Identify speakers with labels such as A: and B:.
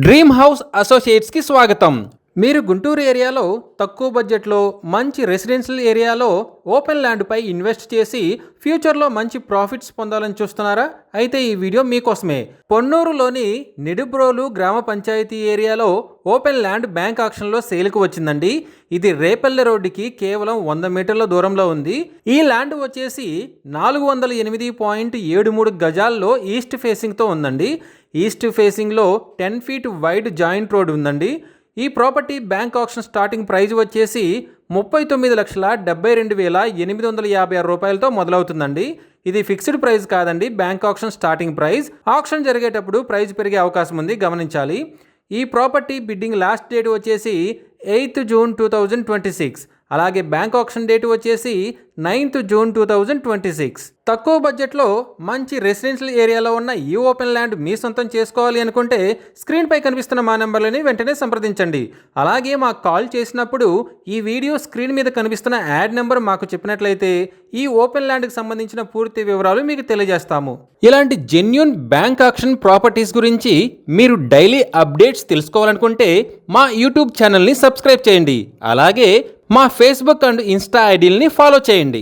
A: Dream house అసోసియేట్స్కి స్వాగతం. మీరు గుంటూరు ఏరియాలో తక్కువ బడ్జెట్లో మంచి రెసిడెన్షియల్ ఏరియాలో ఓపెన్ ల్యాండ్పై ఇన్వెస్ట్ చేసి ఫ్యూచర్లో మంచి ప్రాఫిట్స్ పొందాలని చూస్తున్నారా? అయితే ఈ వీడియో మీకోసమే. పొన్నూరులోని నిడుబ్రోలు గ్రామ పంచాయతీ ఏరియాలో ఓపెన్ ల్యాండ్ బ్యాంక్ ఆక్షన్లో సేల్కు వచ్చిందండి. ఇది రేపల్లె రోడ్డుకి కేవలం 100 మీటర్ల దూరంలో ఉంది. ఈ ల్యాండ్ వచ్చేసి 408.73 గజాల్లో ఈస్ట్ ఫేసింగ్తో ఉందండి. ఈస్ట్ ఫేసింగ్లో 10 ఫీట్ వైడ్ జాయింట్ రోడ్ ఉందండి. ఈ property bank auction starting price వచ్చేసి 39,72,856 రూపాయలతో మొదలవుతుందండి. ఇది ఫిక్స్డ్ ప్రైస్ కాదండి, bank auction starting price. Auction జరిగేటప్పుడు ప్రైస్ పెరిగే అవకాశం ఉంది, గమనించాలి. ఈ ప్రాపర్టీ బిడ్డింగ్ లాస్ట్ డేట్ వచ్చేసి 8th జూన్ 2026. అలాగే బ్యాంక్ ఆక్షన్ డేట్ వచ్చేసి 9th జూన్ 2026. తక్కువ బడ్జెట్లో మంచి రెసిడెన్షియల్ ఏరియాలో ఉన్న ఈ ఓపెన్ ల్యాండ్ మీ సొంతం చేసుకోవాలి అనుకుంటే స్క్రీన్పై కనిపిస్తున్న మా నెంబర్లని వెంటనే సంప్రదించండి. అలాగే మాకు కాల్ చేసినప్పుడు ఈ వీడియో స్క్రీన్ మీద కనిపిస్తున్న యాడ్ నెంబర్ మాకు చెప్పినట్లయితే ఈ ఓపెన్ ల్యాండ్కి సంబంధించిన పూర్తి వివరాలు మీకు తెలియజేస్తాము. ఇలాంటి జెన్యూన్ బ్యాంక్ ఆక్షన్ ప్రాపర్టీస్ గురించి మీరు డైలీ అప్డేట్స్ తెలుసుకోవాలనుకుంటే మా యూట్యూబ్ ఛానల్ని సబ్స్క్రైబ్ చేయండి. అలాగే మా ఫేస్బుక్ అండ్ ఇన్స్టా ఐడీలని ఫాలో చేయండి.